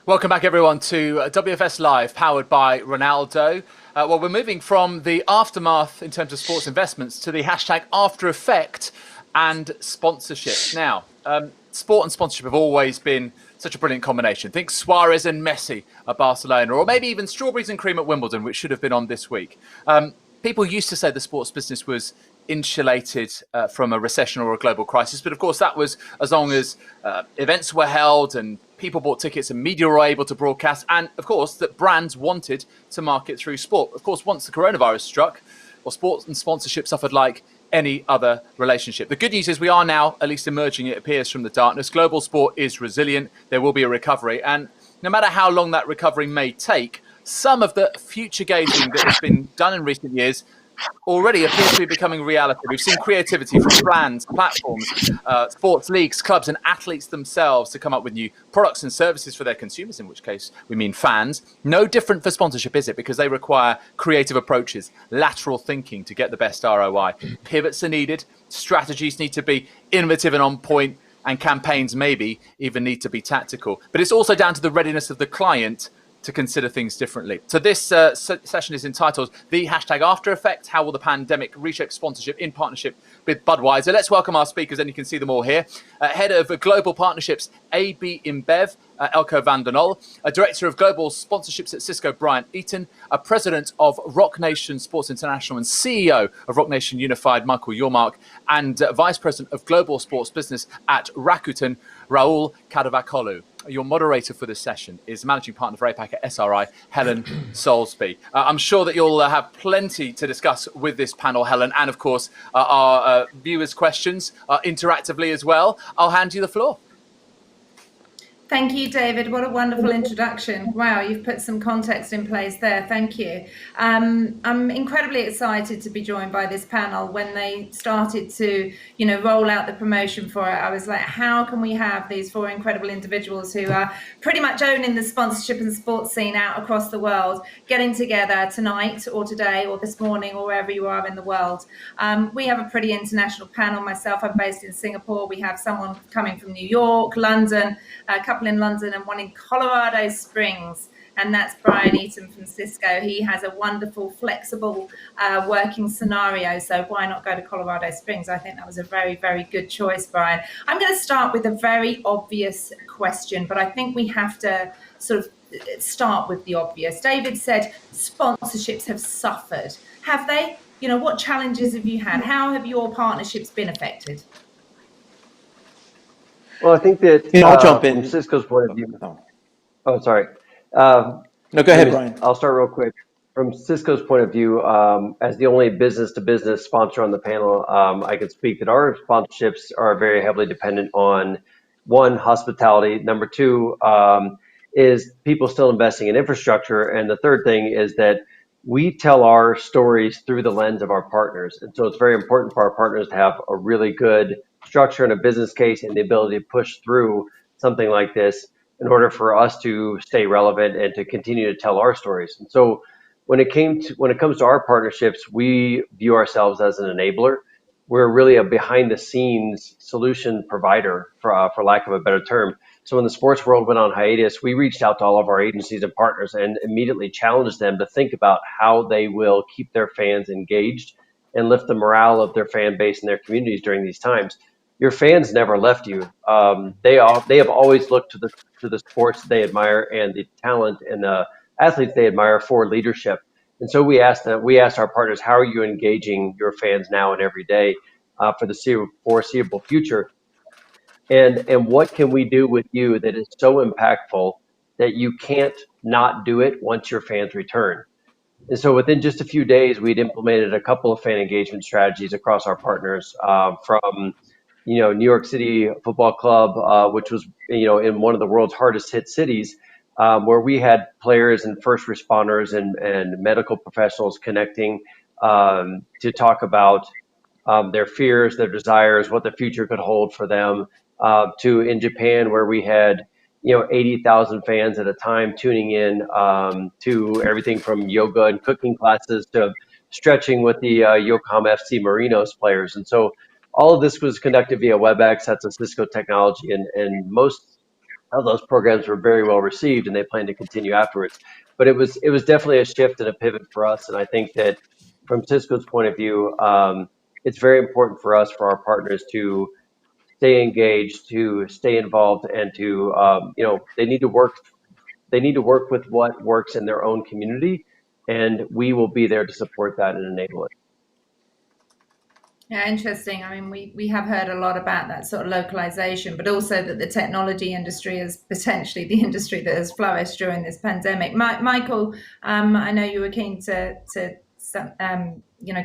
Welcome back, everyone, to WFS Live, powered by Ronaldo. Well, we're moving from the aftermath in terms of sports investments to the hashtag after effect and sponsorship. Now, sport and sponsorship have always been such a brilliant combination. Think Suarez and Messi at Barcelona, or maybe even strawberries and cream at Wimbledon, which should have been on this week. People used to say the sports business was insulated from a recession or a global crisis. But of course, that was as long as events were held and people bought tickets and media were able to broadcast. And of course, that brands wanted to market through sport. Of course, once the coronavirus struck, well, sports and sponsorship suffered like any other relationship. The good news is we are now at least emerging, it appears, from the darkness. Global sport is resilient. There will be a recovery. And no matter how long that recovery may take, some of the future gazing that has been done in recent years already appears to be becoming reality. We've seen creativity from brands, platforms, sports leagues, clubs and athletes themselves to come up with new products and services for their consumers, in which case we mean fans. No different for sponsorship, is it? Because they require creative approaches, lateral thinking to get the best ROI. Pivots are needed, strategies need to be innovative and on point, and campaigns maybe even need to be tactical. But it's also down to the readiness of the client to consider things differently. So this session is entitled The Hashtag After Effect, How Will the Pandemic Reshape Sponsorship in Partnership with Budweiser? Let's welcome our speakers, and you can see them all here. Head of Global Partnerships, AB inBev, Eelco Van der Noll, Director of Global Sponsorships at CISCO, Eaton, President of Rock Nation Sports International and CEO of Rock Nation Unified, Michael Yormark, and Vice President of Global Sports Business at Rakuten, Rahul Kadavakolu. Your moderator for this session is Managing Partner for APAC at SRI, Helen Soulsby. I'm sure that you'll have plenty to discuss with this panel, Helen, and of course our viewers' questions interactively as well. I'll hand you the floor. Thank you, David. What a wonderful introduction. Wow, you've put some context in place there. Thank you. I'm incredibly excited to be joined by this panel. When they started to, roll out the promotion for it, I was like, how can we have these four incredible individuals who are pretty much owning the sponsorship and sports scene out across the world, getting together tonight or today or this morning or wherever you are in the world. We have a pretty international panel. Myself, I'm based in Singapore. We have someone coming from New York, London, a couple in London and one in Colorado Springs, and that's Brian Eaton from CISCO. He has a wonderful, flexible working scenario, so why not go to Colorado Springs? I think that was a very, very good choice, Brian. I'm going to start with a very obvious question, but I think we have to sort of start with the obvious. David said sponsorships have suffered. Have they? What challenges have you had? How have your partnerships been affected? Well, I think that I'll jump in. From CISCO's point of view. Oh, sorry. No, go ahead, Brian. I'll start real quick. From CISCO's point of view, as the only business-to-business sponsor on the panel, I can speak that our sponsorships are very heavily dependent on, one, hospitality. Number two, is people still investing in infrastructure. And the third thing is that we tell our stories through the lens of our partners. And so it's very important for our partners to have a really good structure and a business case and the ability to push through something like this in order for us to stay relevant and to continue to tell our stories. And so when it comes to our partnerships, we view ourselves as an enabler. We're really a behind the scenes solution provider, for lack of a better term. So when the sports world went on hiatus, we reached out to all of our agencies and partners and immediately challenged them to think about how they will keep their fans engaged and lift the morale of their fan base and their communities during these times. Your fans never left you. They have always looked to the sports they admire and the talent and the athletes they admire for leadership. And so we asked our partners, how are you engaging your fans now and every day for the foreseeable future? And what can we do with you that is so impactful that you can't not do it once your fans return? And so within just a few days, we'd implemented a couple of fan engagement strategies across our partners, from New York City Football Club, which was in one of the world's hardest hit cities, where we had players and first responders and medical professionals connecting to talk about their fears, their desires, what the future could hold for them. To in Japan, where we had 80,000 fans at a time tuning in to everything from yoga and cooking classes to stretching with the Yokohama FC Marinos players. And so all of this was conducted via WebEx. That's a CISCO technology, and most how those programs were very well received, and they plan to continue afterwards. But it was definitely a shift and a pivot for us, and I think that from Cisco's point of view, it's very important for us, for our partners, to stay engaged, to stay involved, and to they need to work. They need to work with what works in their own community, and we will be there to support that and enable it. Yeah, interesting. I mean, we have heard a lot about that sort of localization, but also that the technology industry is potentially the industry that has flourished during this pandemic. Michael, I know you were keen to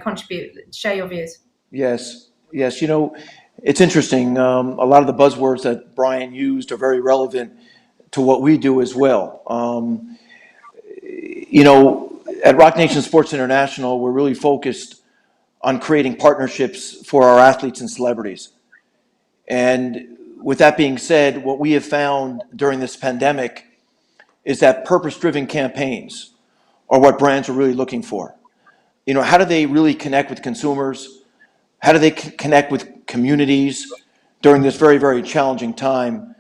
contribute, share your views. Yes. It's interesting. A lot of the buzzwords that Brian used are very relevant to what we do as well. At Rock Nation Sports International, we're really focused on creating partnerships for our athletes and celebrities. And with that being said, what we have found during this pandemic is that purpose-driven campaigns are what brands are really looking for. How do they really connect with consumers? How do they connect with communities during this very, very challenging time?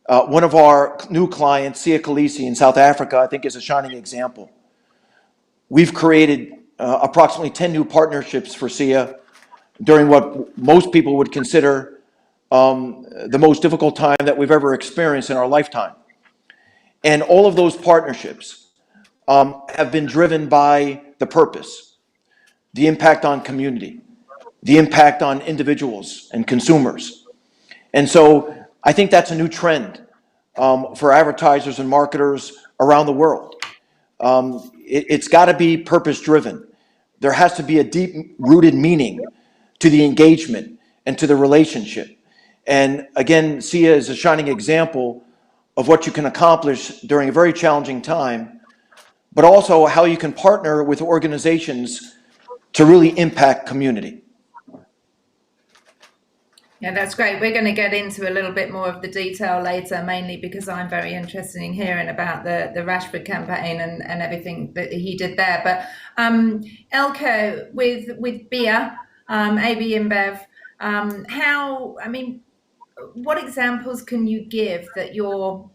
One of our new clients, CISCO in South Africa, I think is a shining example. We've created approximately 10 new partnerships for CIA during what most people would consider the most difficult time that we've ever experienced in our lifetime. And all of those partnerships have been driven by the purpose, the impact on community, the impact on individuals and consumers. And so I think that's a new trend for advertisers and marketers around the world. It's got to be purpose-driven. There has to be a deep-rooted meaning to the engagement and to the relationship. And again, CIA is a shining example of what you can accomplish during a very challenging time, but also how you can partner with organizations to really impact community. Yeah, that's great. We're going to get into a little bit more of the detail later, mainly because I'm very interested in hearing about the Rashford campaign and everything that he did there. But Eelco, with beer, AB InBev, what examples can you give that your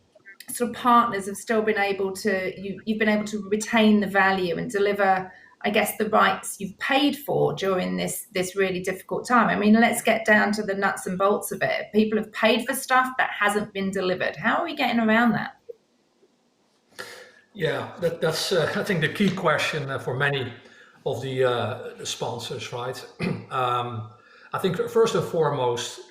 sort of partners have still been able to, you've been able to retain the value and deliver, I guess, the rights you've paid for during this really difficult time? I mean, let's get down to the nuts and bolts of it. People have paid for stuff that hasn't been delivered. How are we getting around that? Yeah, that's I think the key question for many of the sponsors, right? I think first and foremost,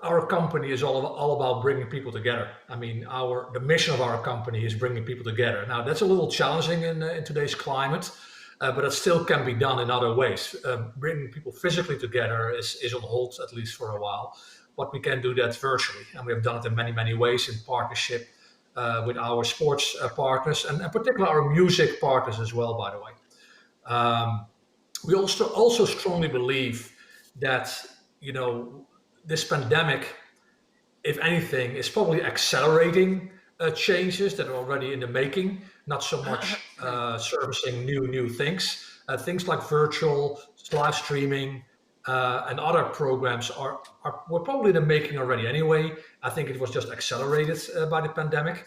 our company is all about bringing people together. I mean, the mission of our company is bringing people together. Now, that's a little challenging in today's climate, but it still can be done in other ways. Bringing people physically together is on hold, at least for a while, but we can do that virtually. And we have done it in many, many ways in partnership with our sports partners and particularly our music partners as well, by the way. We also strongly believe that, this pandemic, if anything, is probably accelerating changes that are already in the making, not so much servicing new things. Things like virtual, live streaming, and other programs were probably in the making already anyway. I think it was just accelerated by the pandemic.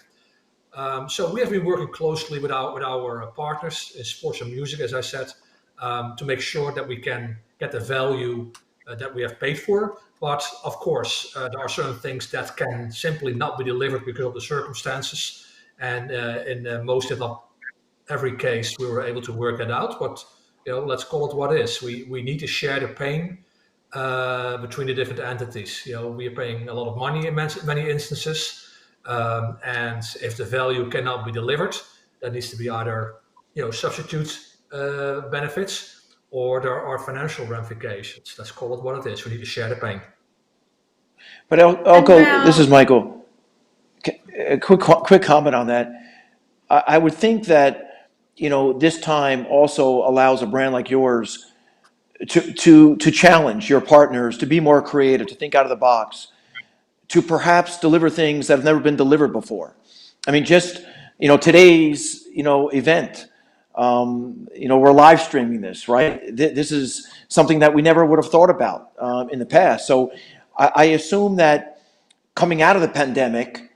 So we have been working closely with our partners in sports and music, as I said, to make sure that we can get the value that we have paid for. But of course, there are certain things that can simply not be delivered because of the circumstances. And in most, if not every case, we were able to work it out. But let's call it what it is. We need to share the pain between the different entities. We are paying a lot of money in many instances, and if the value cannot be delivered, there needs to be either substitute benefits, or there are financial ramifications. Let's call it what it is. We need to share the pain. But Eelco, this is Michael. A quick comment on that. I would think that this time also allows a brand like yours to challenge your partners, to be more creative, to think out of the box, to perhaps deliver things that have never been delivered before. I mean, just today's event. We're live streaming this, right? This is something that we never would have thought about in the past. So I assume that coming out of the pandemic,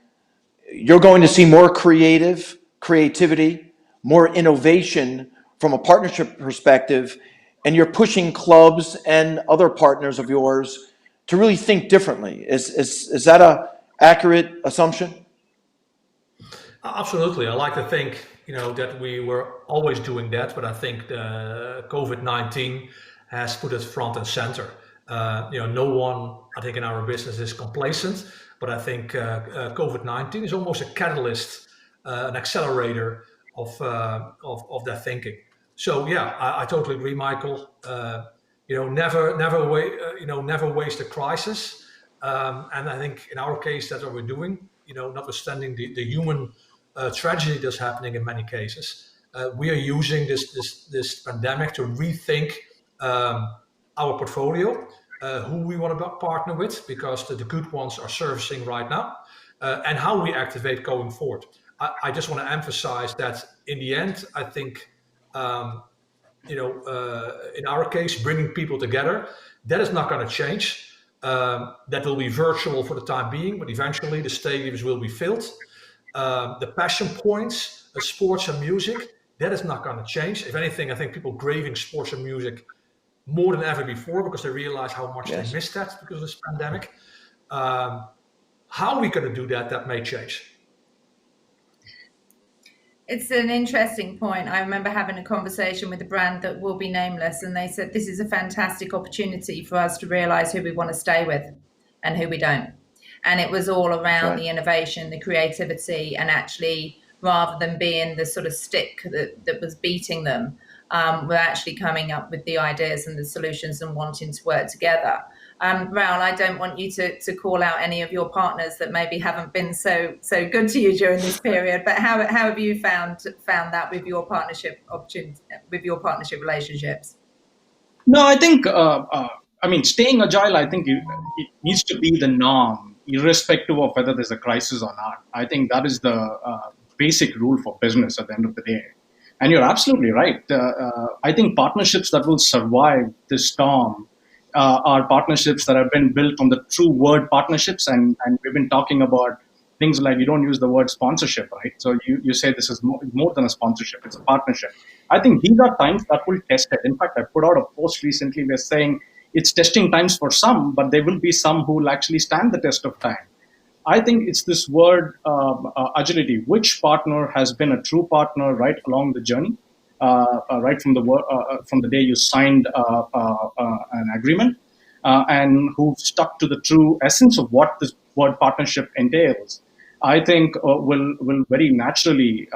you're going to see more creativity, more innovation from a partnership perspective, and you're pushing clubs and other partners of yours to really think differently. Is that a accurate assumption? Absolutely. I like to think, that we were always doing that, but I think the COVID-19 has put it front and center. No one, I think, in our business is complacent, but I think COVID-19 is almost a catalyst, an accelerator of that thinking. So yeah, I totally agree, Michael. Never waste a crisis. And I think in our case, that's what we're doing. Notwithstanding the human tragedy that's happening in many cases, we are using this pandemic to rethink our portfolio, who we want to partner with, because the good ones are servicing right now, and how we activate going forward. I just want to emphasize that in the end, I think, in our case, bringing people together, that is not going to change. That will be virtual for the time being, but eventually the stadiums will be filled. The passion points, sports and music, that is not going to change. If anything, I think people craving sports and music more than ever before, because they realize how much they missed that because of this pandemic. How are we going to do that may change. It's an interesting point. I remember having a conversation with a brand that will be nameless, and they said this is a fantastic opportunity for us to realize who we want to stay with and who we don't. And it was all around the innovation, the creativity, and actually, rather than being the sort of stick that was beating them, we're actually coming up with the ideas and the solutions and wanting to work together. Rahul, I don't want you to call out any of your partners that maybe haven't been so good to you during this period, but how have you found that with your partnership opportunities, with your partnership relationships? No, I think staying agile, I think it needs to be the norm, irrespective of whether there's a crisis or not. I think that is the basic rule for business at the end of the day. And you're absolutely right. I think partnerships that will survive this storm are partnerships that have been built on the true word partnerships. And we've been talking about things like, you don't use the word sponsorship, right? So you say this is more than a sponsorship, it's a partnership. I think these are times that will test it. In fact, I put out a post recently where saying it's testing times for some, but there will be some who will actually stand the test of time. I think it's this word agility. Which partner has been a true partner right along the journey? Right from the day you signed an agreement, and who stuck to the true essence of what this word partnership entails, I think will very naturally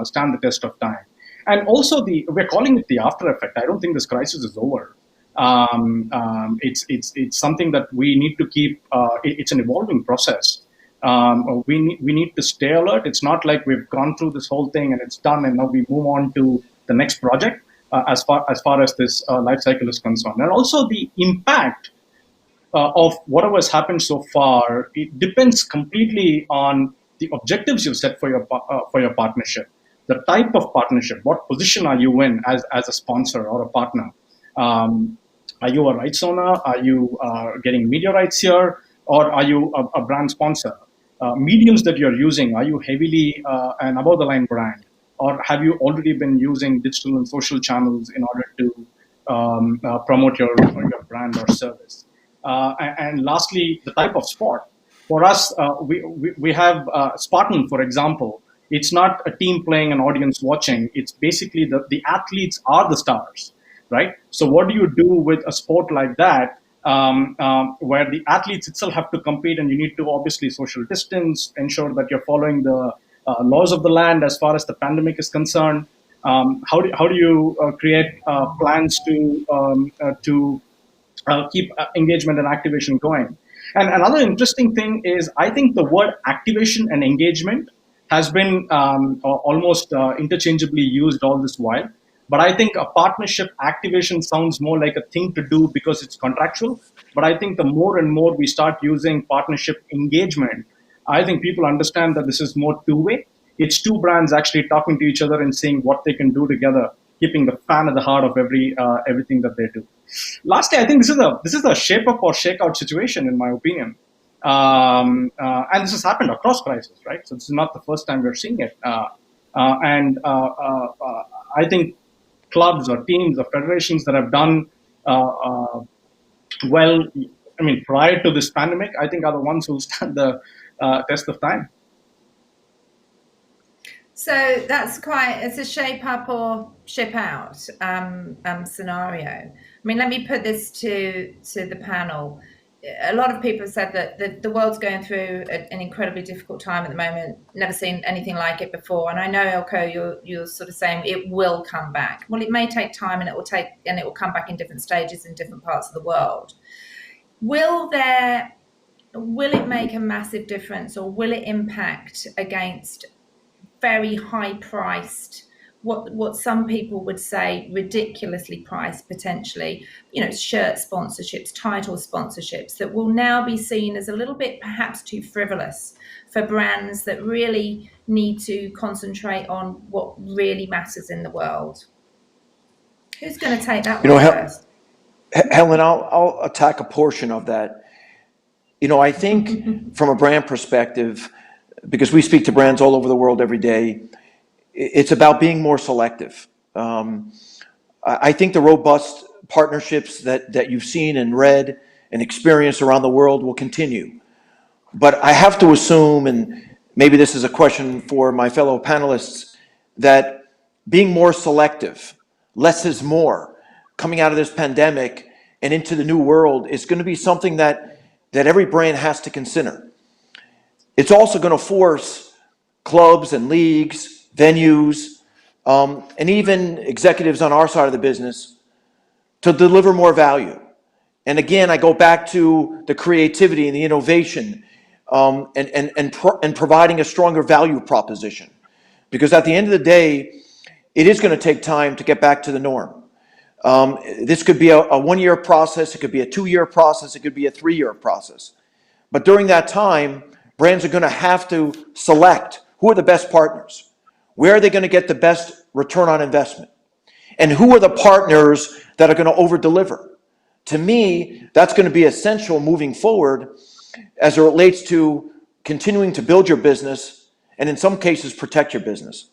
stand the test of time. And also, we're calling it the after effect. I don't think this crisis is over. It's something that we need to keep. It's an evolving process. We need to stay alert. It's not like we've gone through this whole thing and it's done, and now we move on to the next project as far as this life cycle is concerned. And also the impact of whatever has happened so far, it depends completely on the objectives you've set for your partnership, the type of partnership, what position are you in as a sponsor or a partner. Are you a rights owner? Are you getting media rights here? Or are you a brand sponsor? Mediums that you're using, are you heavily an above-the-line brand? Or have you already been using digital and social channels in order to promote your brand or service? And lastly, the type of sport. For us, we have Spartan, for example. It's not a team playing, an audience watching. It's basically the athletes are the stars, right? So what do you do with a sport like that, where the athletes itself have to compete, and you need to obviously social distance, ensure that you're following the laws of the land as far as the pandemic is concerned. How do you create plans to keep engagement and activation going? And another interesting thing is, I think the word activation and engagement has been almost interchangeably used all this while. But I think a partnership activation sounds more like a thing to do because it's contractual. But I think the more and more we start using partnership engagement, I think people understand that this is more two-way. It's two brands actually talking to each other and seeing what they can do together, keeping the fan at the heart of everything that they do. Lastly, I think this is a shape up or shake out situation, in my opinion. And this has happened across crises, right? So this is not the first time we're seeing it. I think clubs or teams or federations that have done well, I mean, prior to this pandemic, I think are the ones who stand the test of time. So that's it's a shape up or ship out scenario. I mean, let me put this to the panel. A lot of people have said that the world's going through an incredibly difficult time at the moment. Never seen anything like it before. And I know, Eelco, you're sort of saying it will come back. Well, it may take time, and it will come back in different stages in different parts of the world. Will it make a massive difference, or will it impact against very high priced, what some people would say ridiculously priced, potentially, shirt sponsorships, title sponsorships that will now be seen as a little bit perhaps too frivolous for brands that really need to concentrate on what really matters in the world? Who's going to take that one first? Helen, I'll attack a portion of that. I think from a brand perspective, because we speak to brands all over the world every day, it's about being more selective. I think the robust partnerships that you've seen and read and experienced around the world will continue. But I have to assume, and maybe this is a question for my fellow panelists, that being more selective, less is more, coming out of this pandemic and into the new world is going to be something that every brand has to consider. It's also going to force clubs and leagues, venues, and even executives on our side of the business to deliver more value. And again, I go back to the creativity and the innovation, and providing a stronger value proposition. Because at the end of the day, it is going to take time to get back to the norm. This could be a 1-year process, it could be a 2-year process, it could be a 3-year process. But during that time, brands are going to have to select who are the best partners, where are they going to get the best return on investment, and who are the partners that are going to over-deliver. To me, that's going to be essential moving forward as it relates to continuing to build your business and in some cases protect your business.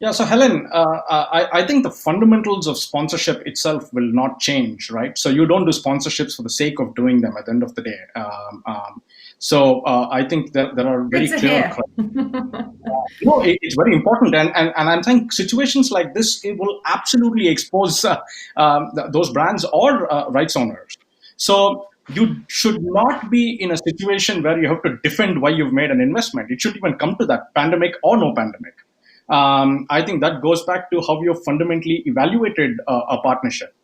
Yeah, so Helen, I think the fundamentals of sponsorship itself will not change, right? So you don't do sponsorships for the sake of doing them at the end of the day. So I think that there are very clear. It's very important, and I'm saying situations like this, it will absolutely expose those brands or rights owners. So you should not be in a situation where you have to defend why you've made an investment. It should even come to that, pandemic or no pandemic. I think that goes back to how you've fundamentally evaluated a partnership.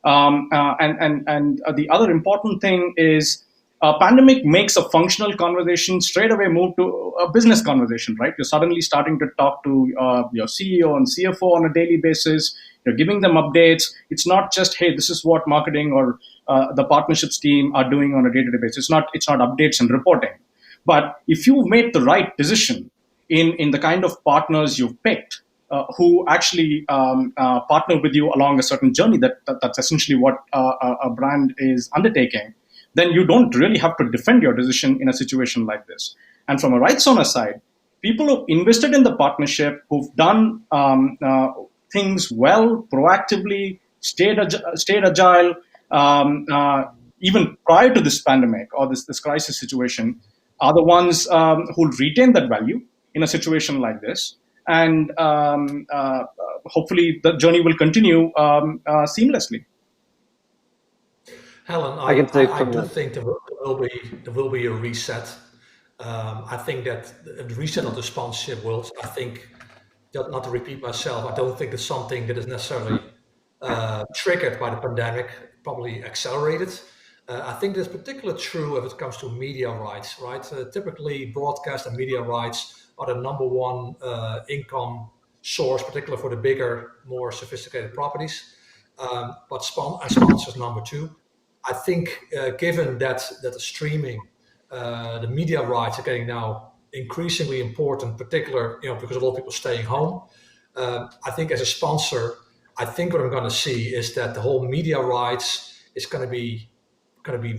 And the other important thing is a pandemic makes a functional conversation straight away move to a business conversation, right? You're suddenly starting to talk to your CEO and CFO on a daily basis. You're giving them updates. It's not just, hey, this is what marketing or the partnerships team are doing on a day-to-day basis. It's not updates and reporting. But if you've made the right decision in the kind of partners you've picked, who actually partner with you along a certain journey, that's essentially what a brand is undertaking, then you don't really have to defend your decision in a situation like this. And from a rights owner side, people who've invested in the partnership, who've done things well, proactively, stayed agile, even prior to this pandemic or this crisis situation, are the ones who'll retain that value in a situation like this. And hopefully the journey will continue seamlessly. Helen, I do think there will be a reset. I think that the reset of the sponsorship world, I think, not to repeat myself, I don't think it's something that is necessarily triggered by the pandemic, probably accelerated. I think that's particularly true if it comes to media rights, right? Typically, broadcast and media rights are the number one income source, particularly for the bigger, more sophisticated properties. But sponsors number two. I think given that the streaming, the media rights are getting now increasingly important, particularly because a lot of people are staying home. I think as a sponsor, I think what I'm going to see is that the whole media rights is going to be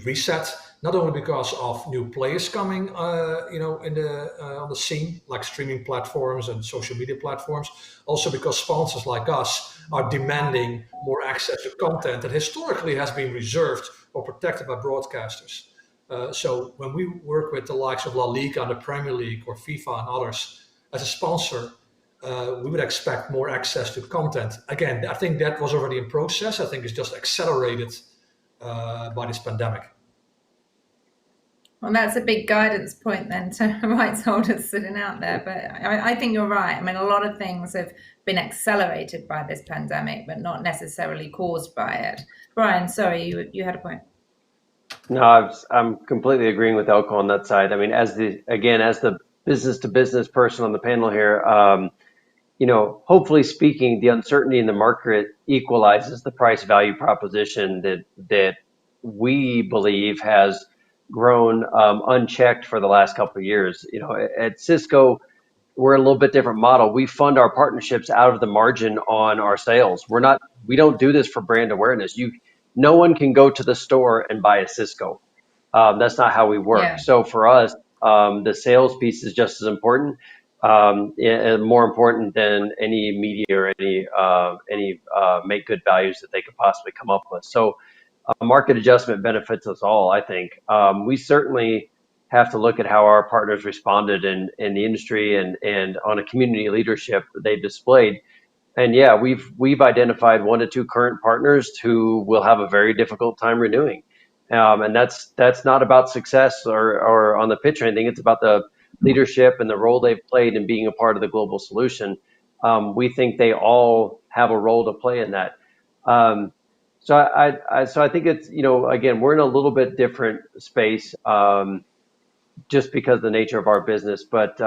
reset. not only because of new players coming, in the on the scene, like streaming platforms and social media platforms, also because sponsors like us are demanding more access to content that historically has been reserved or protected by broadcasters. So when we work with the likes of La Liga and the Premier League or FIFA and others as a sponsor, we would expect more access to content. Again, I think that was already in process. I think it's just accelerated by this pandemic. Well, that's a big guidance point then to rights holders sitting out there. But I think you're right. I mean, a lot of things have been accelerated by this pandemic, but not necessarily caused by it. Brian, sorry, you had a point. No, I'm completely agreeing with Eelco on that side. I mean, as the business to business person on the panel here, hopefully speaking, the uncertainty in the market equalizes the price value proposition that we believe has grown unchecked for the last couple of years. At CISCO, we're a little bit different model. We fund our partnerships out of the margin on our sales. We don't do this for brand awareness. No one can go to the store and buy a CISCO. That's not how we work. Yeah. So for us, the sales piece is just as important, and more important than any media or any make good values that they could possibly come up with. So market adjustment benefits us all, I think. We certainly have to look at how our partners responded in the industry and on a community leadership that they've displayed. And yeah, we've identified 1 to 2 current partners who will have a very difficult time renewing. And that's not about success or on the pitch or anything. It's about the leadership and the role they've played in being a part of the global solution. We think they all have a role to play in that. So I think it's, again, we're in a little bit different space just because of the nature of our business. But,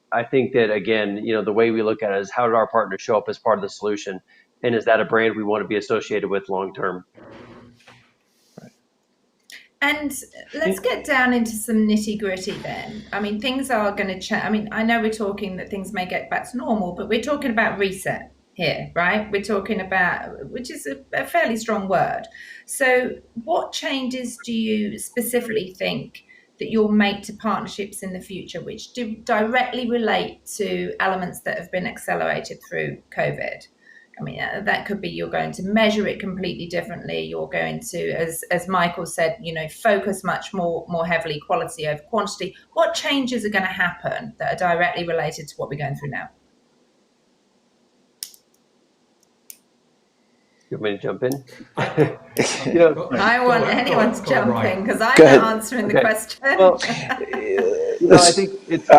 I think that, again, the way we look at it is how did our partners show up as part of the solution? And is that a brand we want to be associated with long term? And let's get down into some nitty gritty then. I mean, things are going to change. I mean, I know we're talking that things may get back to normal, but we're talking about reset here, right? We're talking about, which is a fairly strong word. So what changes do you specifically think that you'll make to partnerships in the future, which do directly relate to elements that have been accelerated through COVID? I mean, that could be you're going to measure it completely differently. You're going to, as Michael said, focus much more heavily quality over quantity. What changes are going to happen that are directly related to what we're going through now? You want me to jump in? I want anyone to jump in because I'm not answering the question. Well, I think it's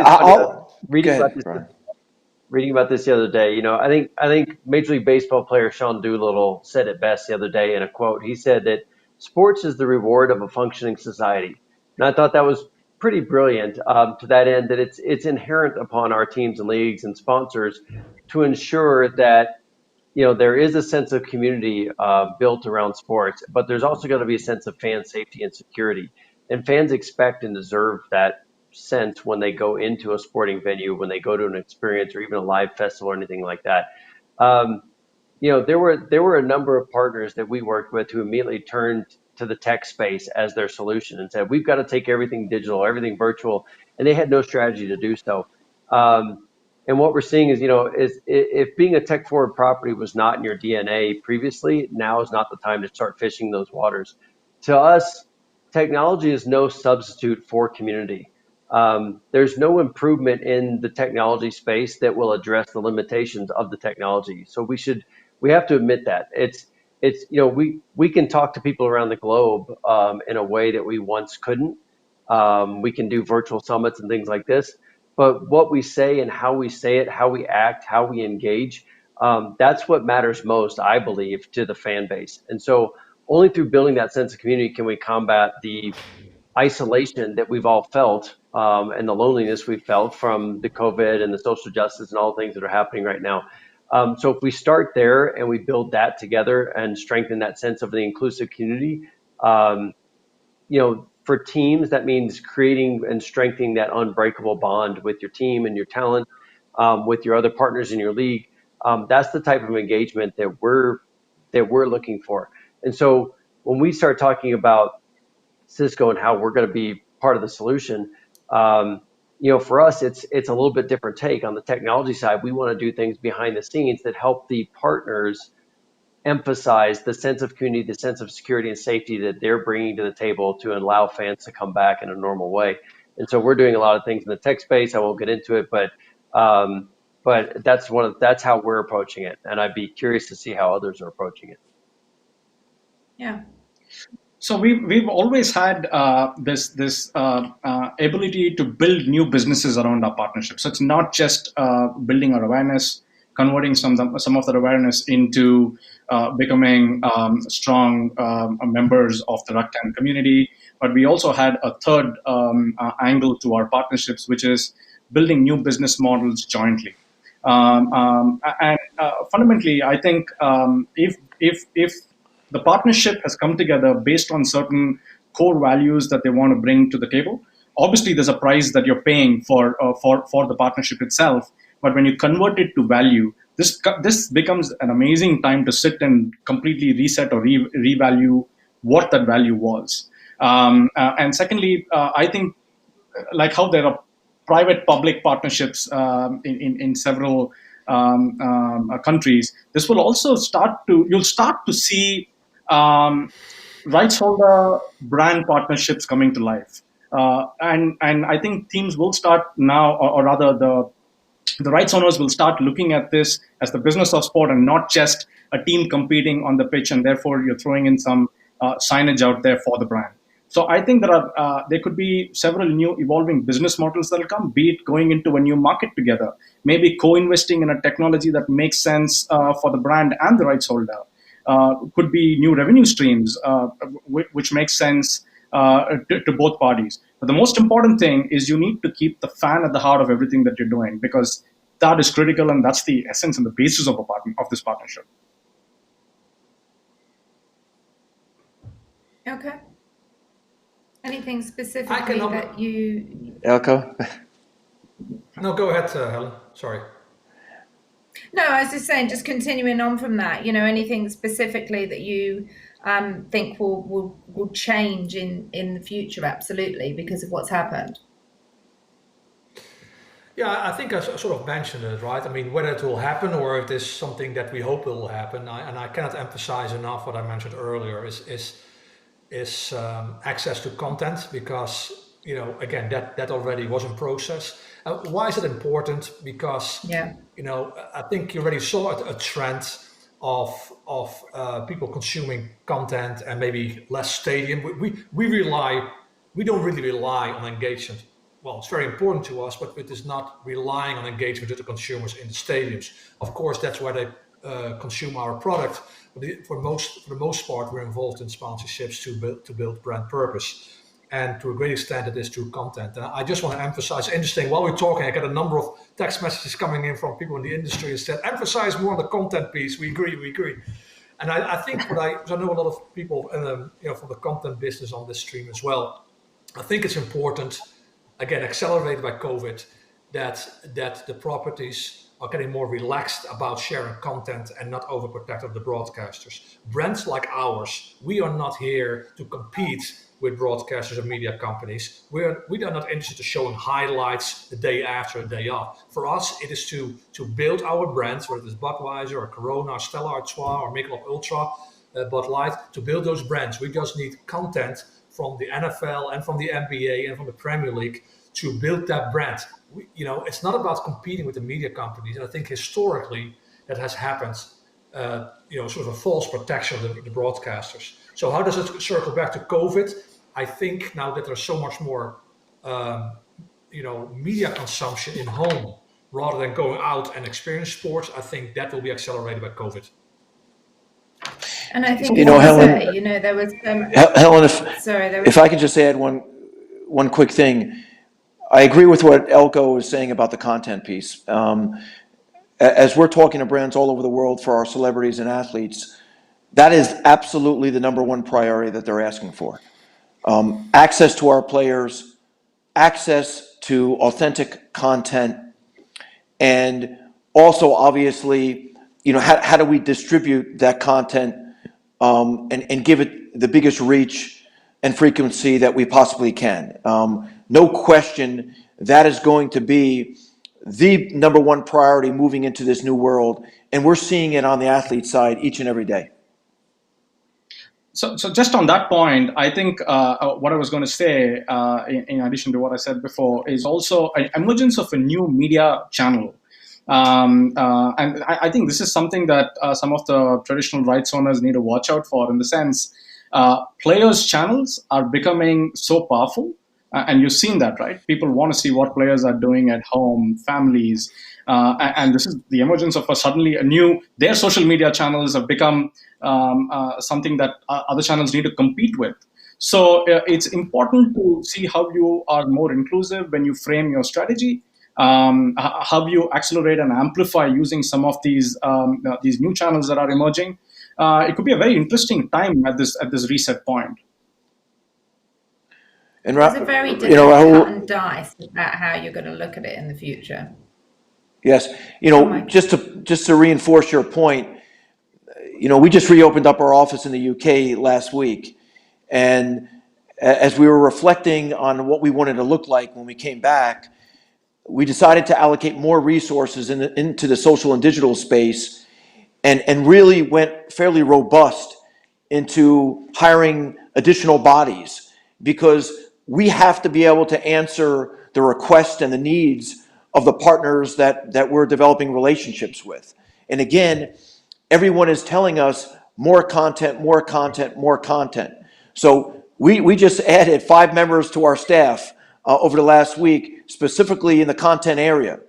reading about this the other day. I think Major League Baseball player Sean Doolittle said it best the other day in a quote. He said that sports is the reward of a functioning society. And I thought that was pretty brilliant to that end, that it's inherent upon our teams and leagues and sponsors to ensure that there is a sense of community built around sports, but there's also got to be a sense of fan safety and security. And fans expect and deserve that sense when they go into a sporting venue, when they go to an experience or even a live festival or anything like that. There were a number of partners that we worked with who immediately turned to the tech space as their solution and said, we've got to take everything digital, everything virtual, and they had no strategy to do so. And what we're seeing is, if being a tech forward property was not in your DNA previously, now is not the time to start fishing those waters. To us, technology is no substitute for community. There's no improvement in the technology space that will address the limitations of the technology. So we have to admit that we can talk to people around the globe in a way that we once couldn't. We can do virtual summits and things like this. But what we say and how we say it, how we act, how we engage, that's what matters most, I believe, to the fan base. And so only through building that sense of community can we combat the isolation that we've all felt and the loneliness we've felt from the COVID and the social justice and all the things that are happening right now. So if we start there and we build that together and strengthen that sense of the inclusive community, for teams, that means creating and strengthening that unbreakable bond with your team and your talent, with your other partners in your league. That's the type of engagement that we're looking for. And so when we start talking about CISCO and how we're going to be part of the solution. For us, it's a little bit different take on the technology side. We want to do things behind the scenes that help the partners emphasize the sense of community, the sense of security and safety that they're bringing to the table to allow fans to come back in a normal way. And so we're doing a lot of things in the tech space. I won't get into it, but that's how we're approaching it. And I'd be curious to see how others are approaching it. Yeah. So we've always had this ability to build new businesses around our partnerships. So it's not just building our awareness, converting some of that awareness into becoming strong members of the Rakuten community, but we also had a third angle to our partnerships, which is building new business models jointly. And fundamentally, I think if the partnership has come together based on certain core values that they want to bring to the table, obviously there's a price that you're paying for the partnership itself. But when you convert it to value, this becomes an amazing time to sit and completely reset or revalue what that value was. And secondly, I think like how there are private-public partnerships in several countries, this will also you'll start to see rights holder brand partnerships coming to life. And I think teams will start now, or rather the rights owners will start looking at this as the business of sport and not just a team competing on the pitch, and therefore you're throwing in some signage out there for the brand. So I think there could be several new evolving business models that will come, be it going into a new market together, maybe co-investing in a technology that makes sense for the brand and the rights holder. Could be new revenue streams, which makes sense to both parties. But the most important thing is you need to keep the fan at the heart of everything that you're doing, because that is critical, and that's the essence and the basis of this partnership. Okay. Anything specifically that you... Eelco? No, go ahead, Helen. Sorry. No, I was just saying, just continuing on from that, anything specifically that you think will change in the future, absolutely, because of what's happened. Yeah, I think I sort of mentioned it, right? I mean, whether it will happen or if there's something that we hope will happen, and I cannot emphasize enough what I mentioned earlier is access to content, because again that already was in process. Why is it important? Because I think you already saw a trend of people consuming content and maybe less stadium. We don't really rely on engagement. Well, it's very important to us, but it is not relying on engagement with the consumers in the stadiums. Of course, that's where they consume our product. But for the most part, we're involved in sponsorships to build brand purpose. And to a great extent, it is through content. And I just want to emphasize, interesting, while we're talking, I got a number of text messages coming in from people in the industry that said, emphasize more on the content piece. We agree. And I think because I know a lot of people from the content business on this stream as well. I think it's important, again, accelerated by COVID, that the properties are getting more relaxed about sharing content and not overprotective of the broadcasters. Brands like ours, we are not here to compete with broadcasters and media companies. We are not interested in showing highlights the day after, the day off. For us, it is to build our brands, whether it's Budweiser or Corona or Stella Artois or Michelob Ultra, Bud Light, to build those brands. We just need content from the NFL and from the NBA and from the Premier League to build that brand. It's not about competing with the media companies. And I think historically that has happened, sort of a false protection of the broadcasters. So how does it circle back to COVID? I think now that there's so much more, media consumption in home rather than going out and experience sports, I think that will be accelerated by COVID. And I think, Helen, there was... Helen, if I could just add one quick thing. I agree with what Eelco was saying about the content piece. As we're talking to brands all over the world for our celebrities and athletes, that is absolutely the number one priority that they're asking for. Access to our players, access to authentic content, and also obviously, how do we distribute that content and give it the biggest reach and frequency that we possibly can. No question that is going to be the number one priority moving into this new world, and we're seeing it on the athlete side each and every day. So just on that point, I think what I was going to say, in addition to what I said before, is also an emergence of a new media channel. And I think this is something that some of the traditional rights owners need to watch out for, in the sense, players' channels are becoming so powerful. And you've seen that, right? People want to see what players are doing at home, families. And this is the emergence of their social media channels have become something that other channels need to compete with. So it's important to see how you are more inclusive when you frame your strategy, how you accelerate and amplify using some of these new channels that are emerging. It could be a very interesting time at this reset point. And It's a very different Rahul, cut and dice about how you're going to look at it in the future. yes, just to reinforce your point, we just reopened up our office in the UK last week, and as we were reflecting on what we wanted to look like when we came back, we decided to allocate more resources into the social and digital space, and really went fairly robust into hiring additional bodies, because we have to be able to answer the requests and the needs of the partners that we're developing relationships with. And again, everyone is telling us more content, more content, more content. So we just added 5 members to our staff over the last week, specifically in the content area,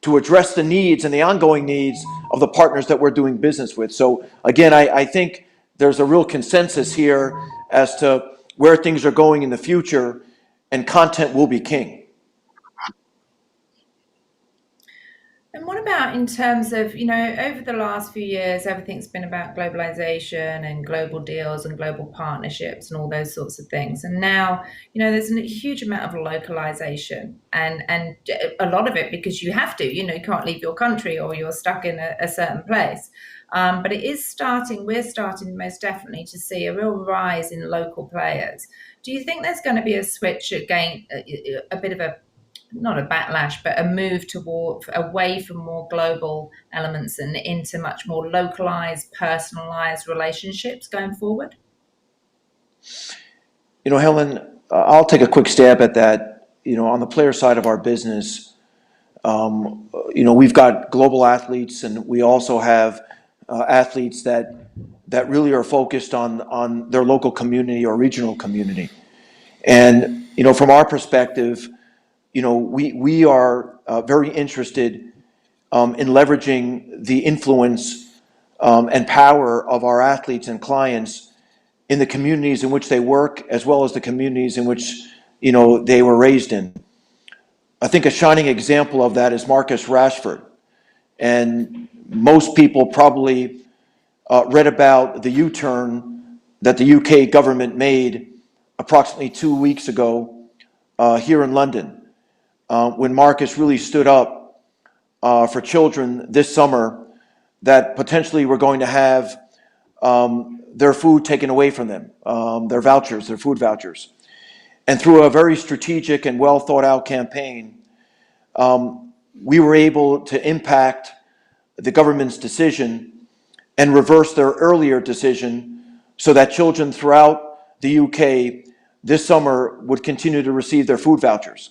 to address the needs and the ongoing needs of the partners that we're doing business with. So again, I think there's a real consensus here as to where things are going in the future, and content will be king. And what about in terms of, over the last few years, everything's been about globalization and global deals and global partnerships and all those sorts of things. And now, there's a huge amount of localization, and a lot of it because you have to, you can't leave your country or you're stuck in a certain place. But we're starting most definitely to see a real rise in local players. Do you think there's going to be a switch again, a bit of not a backlash, but a move away from more global elements and into much more localized, personalized relationships going forward? Helen, I'll take a quick stab at that. On the player side of our business, we've got global athletes, and we also have athletes that really are focused on their local community or regional community. And, from our perspective, we are very interested in leveraging the influence and power of our athletes and clients in the communities in which they work, as well as the communities in which they were raised in. I think a shining example of that is Marcus Rashford, and most people probably read about the U-turn that the UK government made approximately 2 weeks ago here in London. When Marcus really stood up for children this summer that potentially were going to have their food taken away from them, their food vouchers. And through a very strategic and well thought out campaign, we were able to impact the government's decision and reverse their earlier decision so that children throughout the UK this summer would continue to receive their food vouchers.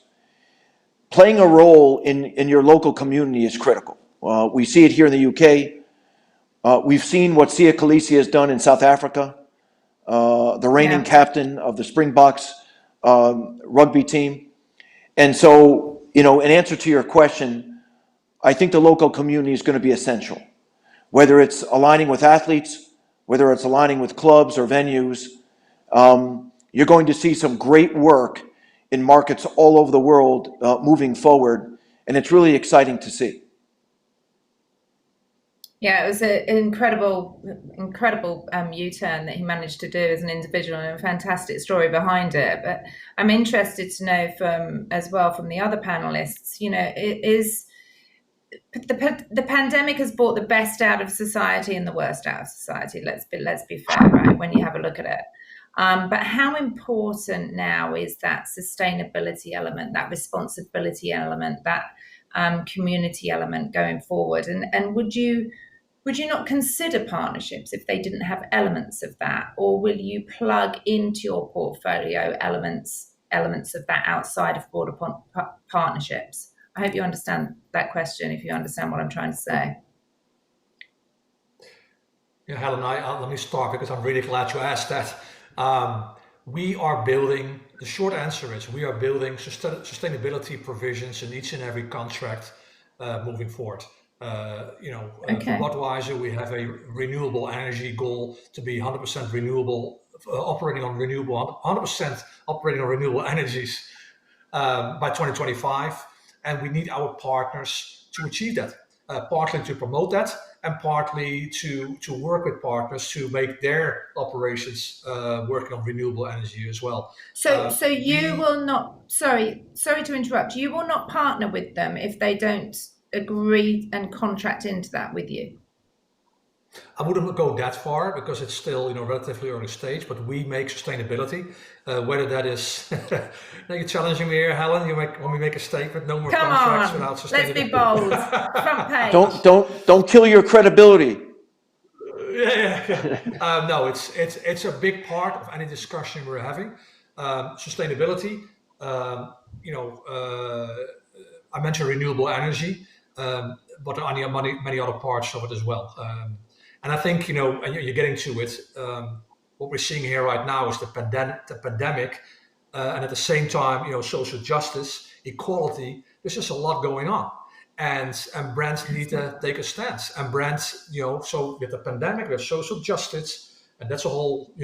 Playing a role in your local community is critical. We see it here in the UK. We've seen what Sia Khaleesi has done in South Africa, the reigning captain of the Springboks rugby team. And so, in answer to your question, I think the local community is going to be essential. Whether it's aligning with athletes, whether it's aligning with clubs or venues, you're going to see some great work in markets all over the world moving forward, and it's really exciting to see. Yeah, it was an incredible U-turn that he managed to do as an individual, and a fantastic story behind it. But I'm interested to know from the other panelists, the pandemic has brought the best out of society and the worst out of society. Let's be fair, right? When you have a look at it. But how important now is that sustainability element, that responsibility element, that community element going forward? And would you not consider partnerships if they didn't have elements of that, or will you plug into your portfolio elements of that outside of broader partnerships? I hope you understand that question, if you understand what I'm trying to say. Yeah, Helen, let me start because I'm really glad you asked that. We are building, the short answer is we are building sustainability provisions in each and every contract moving forward. For Budweiser, we have a renewable energy goal to be 100% renewable, operating on renewable, 100% operating on renewable energies by 2025. And we need our partners to achieve that, partly to promote that, and partly to work with partners to make their operations working on renewable energy as well. So you will not, sorry to interrupt, you will not partner with them if they don't agree and contract into that with you? I wouldn't go that far because it's still relatively early stage, but we make sustainability, whether that is now you're challenging me here, Helen. When we make a statement, no more contracts without sustainability. Let's be bold. Front page. Don't kill your credibility. Yeah. No, it's a big part of any discussion we're having. Sustainability. I mentioned renewable energy, but there are many other parts of it as well. And I think, and you're getting to it, what we're seeing here right now is the pandemic, and at the same time, social justice, equality, there's just a lot going on. And brands need to take a stance. And brands, so with the pandemic, we have social justice, and that's a whole,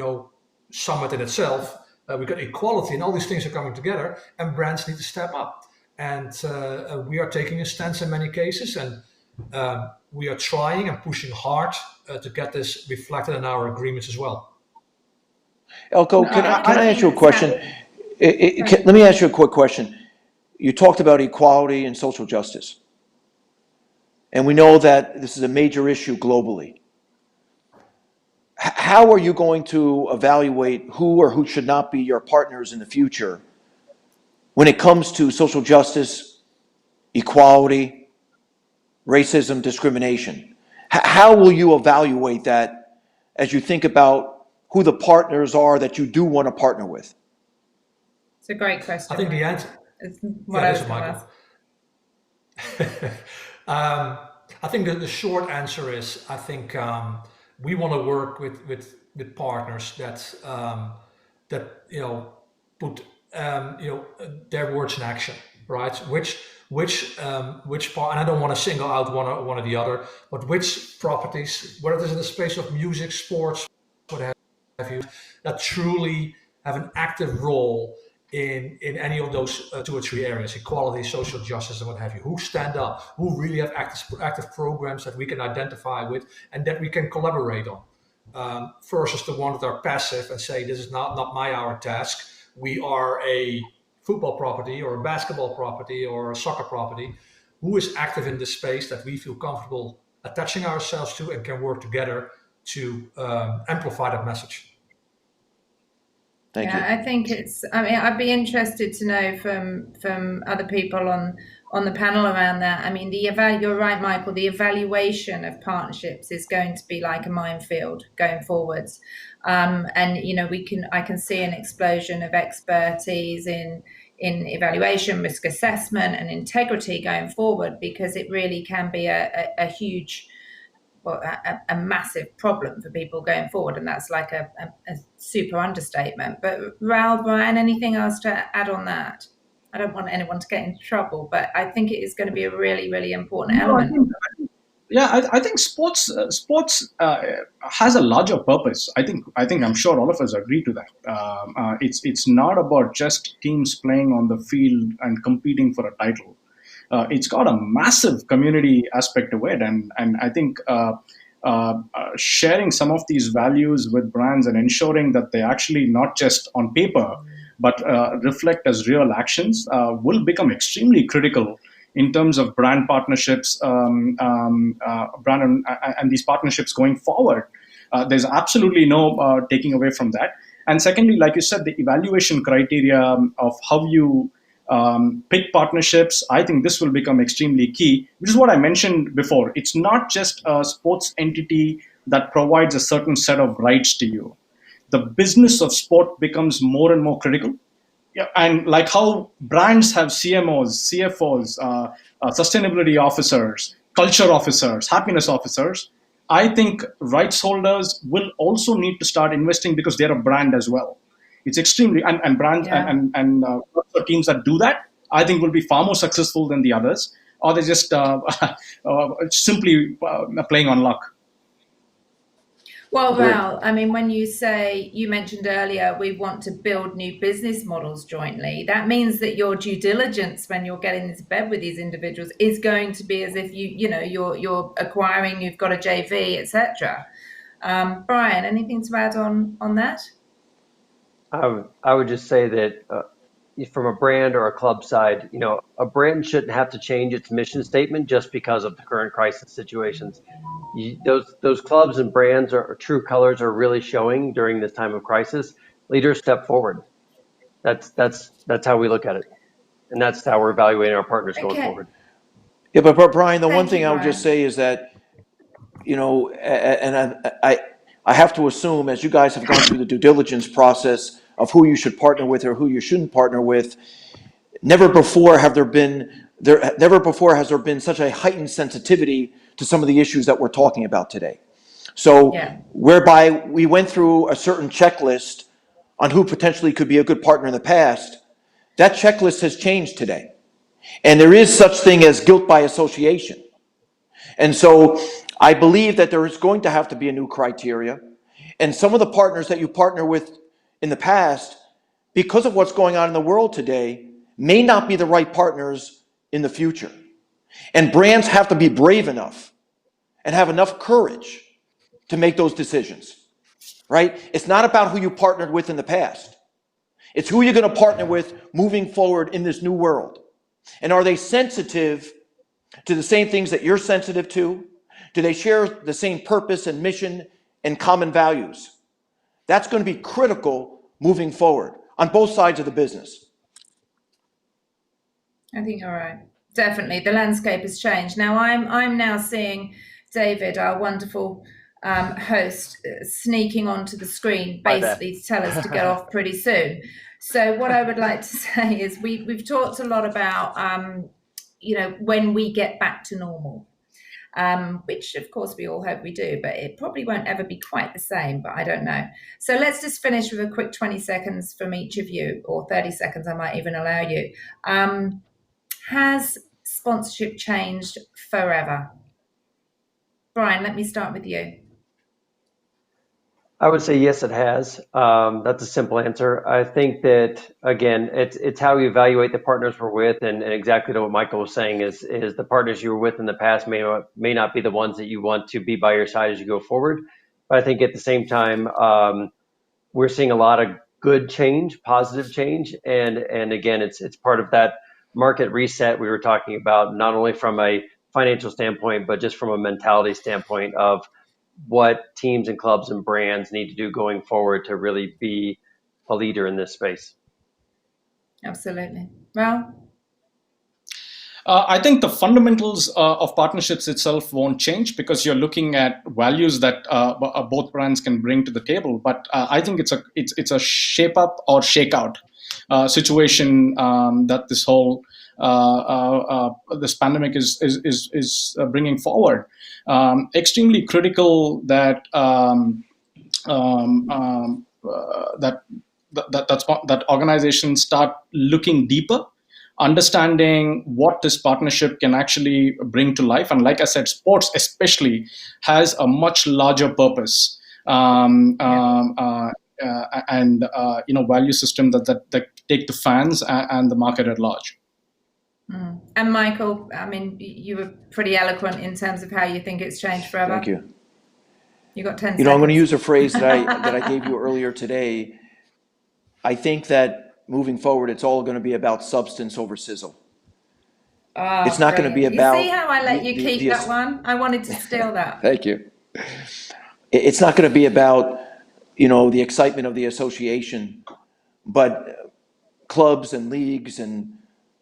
summit in itself. We've got equality, and all these things are coming together, and brands need to step up. And we are taking a stance in many cases, and we are trying and pushing hard to get this reflected in our agreements as well. Eelco, can I ask you a question? Let me ask you a quick question. You talked about equality and social justice, and we know that this is a major issue globally. How are you going to evaluate who or who should not be your partners in the future when it comes to social justice, equality, racism, discrimination? How will you evaluate that as you think about who the partners are that you do want to partner with? It's a great question. I think the answer. It's what I was going to ask. I think that the short answer is I think we want to work with partners that put their words in action, right? Which part, and I don't want to single out one or the other, but which properties, whether it is in the space of music, sports, what have you, that truly have an active role in any of those 2 or 3 areas: equality, social justice, and what have you. Who stand up, who really have active programs that we can identify with and that we can collaborate on, versus the ones that are passive and say, this is not our task. We are a football property or a basketball property or a soccer property. Who is active in this space that we feel comfortable attaching ourselves to and can work together to amplify that message? Thank you. I think I'd be interested to know from other people on the panel around that. I mean, you're right, Michael, the evaluation of partnerships is going to be like a minefield going forwards. And I can see an explosion of expertise in evaluation, risk assessment, and integrity going forward, because it really can be a huge, a massive problem for people going forward, and that's like a super understatement. But Rahul, Brian, anything else to add on that? I don't want anyone to get into trouble, but I think it is going to be a really, really important element. I think sports has a larger purpose. I think I'm sure all of us agree to that. It's not about just teams playing on the field and competing for a title. It's got a massive community aspect to it, and I think sharing some of these values with brands and ensuring that they actually not just on paper but reflect as real actions will become extremely critical in terms of brand partnerships, brand and these partnerships going forward. There's absolutely no taking away from that. And secondly, like you said, the evaluation criteria of how you pick partnerships, I think this will become extremely key, which is what I mentioned before. It's not just a sports entity that provides a certain set of rights to you. The business of sport becomes more and more critical. Yeah, and like how brands have CMOs, CFOs, sustainability officers, culture officers, happiness officers, I think rights holders will also need to start investing because they're a brand as well. It's extremely and brands Yeah. and teams that do that, I think, will be far more successful than the others, or they're just simply playing on luck. Well, Agreed. Val, I mean, when you mentioned earlier, we want to build new business models jointly. That means that your due diligence when you're getting into bed with these individuals is going to be as if you're acquiring, you've got a JV, etc. Brian, anything to add on that? I would just say that from a brand or a club side, a brand shouldn't have to change its mission statement just because of the current crisis situations. Those clubs and brands or true colors are really showing during this time of crisis. Leaders step forward. That's how we look at it, and that's how we're evaluating our partners going forward. Yeah, but Brian, the one Thank thing you, I would just Brian. say is that, and I have to assume, as you guys have gone through the due diligence process of who you should partner with or who you shouldn't partner with, never before has there been such a heightened sensitivity to some of the issues that we're talking about today. So, Yeah. whereby we went through a certain checklist on who potentially could be a good partner in the past, that checklist has changed today. And there is such thing as guilt by association. And so I believe that there is going to have to be a new criteria. And some of the partners that you partner with in the past, because of what's going on in the world today, may not be the right partners in the future. And brands have to be brave enough and have enough courage to make those decisions, right? It's not about who you partnered with in the past. It's who you're going to partner with moving forward in this new world. And are they sensitive to the same things that you're sensitive to? Do they share the same purpose and mission and common values? That's going to be critical moving forward on both sides of the business. I think you're right. Definitely, the landscape has changed. Now I'm now seeing David, our wonderful host, sneaking onto the screen, basically to tell us to get off pretty soon. So what I would like to say is we've talked a lot about when we get back to normal, which of course we all hope we do, but it probably won't ever be quite the same, but I don't know. So let's just finish with a quick 20 seconds from each of you, or 30 seconds, I might even allow you. Has sponsorship changed forever? Brian, let me start with you. I would say yes, it has. That's a simple answer. I think that, again, it's how we evaluate the partners we're with, and exactly what Michael was saying is the partners you were with in the past may not be the ones that you want to be by your side as you go forward. But I think at the same time, we're seeing a lot of good change, positive change, and again, it's part of that market reset we were talking about, not only from a financial standpoint, but just from a mentality standpoint of what teams and clubs and brands need to do going forward to really be a leader in this space. Absolutely. Well, I think the fundamentals of partnerships itself won't change because you're looking at values that both brands can bring to the table. But I think it's a shape up or shake out situation that this whole this pandemic is bringing forward. Extremely critical that that organizations start looking deeper, understanding what this partnership can actually bring to life. And like I said, sports especially has a much larger purpose and value system that take the fans and the market at large. And Michael, I mean, you were pretty eloquent in terms of how you think it's changed forever. Thank you. You got 10 seconds. I'm going to use a phrase that I gave you earlier today. I think that moving forward, it's all going to be about substance over sizzle. It's not going to be about... You see how I let you keep that one? I wanted to steal that. Thank you. It's not going to be about the excitement of the association, but clubs and leagues and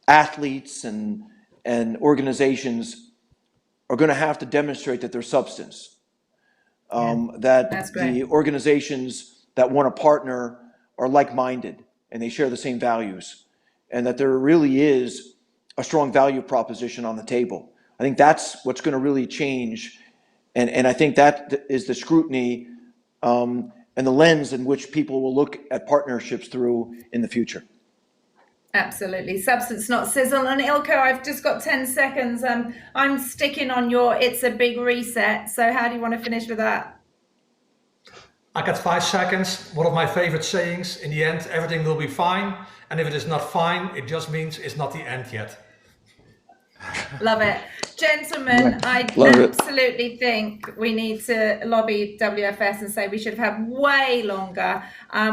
athletes and organizations are going to have to demonstrate that there's substance. That That's the great. organizations that want to partner are like-minded and they share the same values, and that there really is a strong value proposition on the table. I think that's what's going to really change, and I think that is the scrutiny and the lens in which people will look at partnerships through in the future. Absolutely. Substance, not sizzle. And Eelco, I've just got 10 seconds. I'm sticking on your "it's a big reset." So how do you want to finish with that? I got 5 seconds. One of my favorite sayings: in the end, everything will be fine. And if it is not fine, it just means it's not the end yet. Love it. Gentlemen, I Love it. absolutely think we need to lobby WFS and say we should have way longer.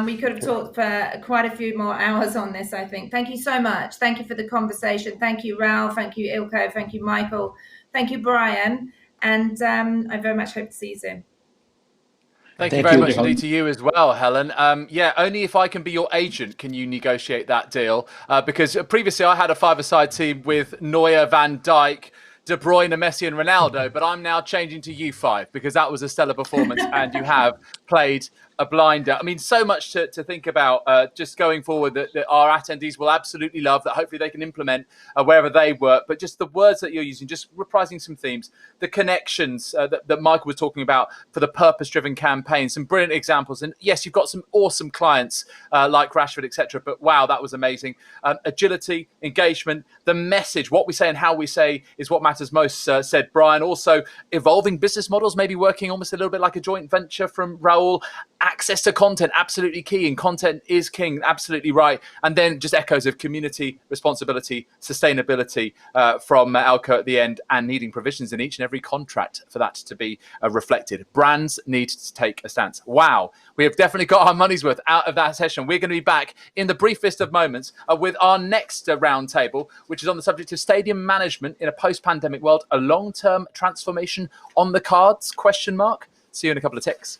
We could have talked for quite a few more hours on this, I think. Thank you so much. Thank you for the conversation. Thank you, Rahul. Thank you, Eelco. Thank you, Michael. Thank you, Brian. And I very much hope to see you soon. Thank you very much indeed to you as well, Helen. Yeah, only if I can be your agent can you negotiate that deal. Because previously I had a five-a-side team with Neuer, Van Dijk, De Bruyne, Messi and Ronaldo, but I'm now changing to you five because that was a stellar performance and you have played a blinder. I mean, so much to think about just going forward that our attendees will absolutely love, that hopefully they can implement wherever they work. But just the words that you're using, just reprising some themes, the connections that Michael was talking about for the purpose-driven campaign, some brilliant examples. And yes, you've got some awesome clients like Rashford, etc. But wow, that was amazing. Agility, engagement, the message, what we say and how we say is what matters most, said Brian. Also, evolving business models, maybe working almost a little bit like a joint venture from Rahul. Access to content, absolutely key, and content is king, absolutely right. And then just echoes of community responsibility, sustainability from Eelco at the end, and needing provisions in each and every contract for that to be reflected. Brands need to take a stance. Wow, we have definitely got our money's worth out of that session. We're going to be back in the briefest of moments with our next roundtable, which is on the subject of stadium management in a post-pandemic world, a long-term transformation on the cards, ? See you in a couple of ticks.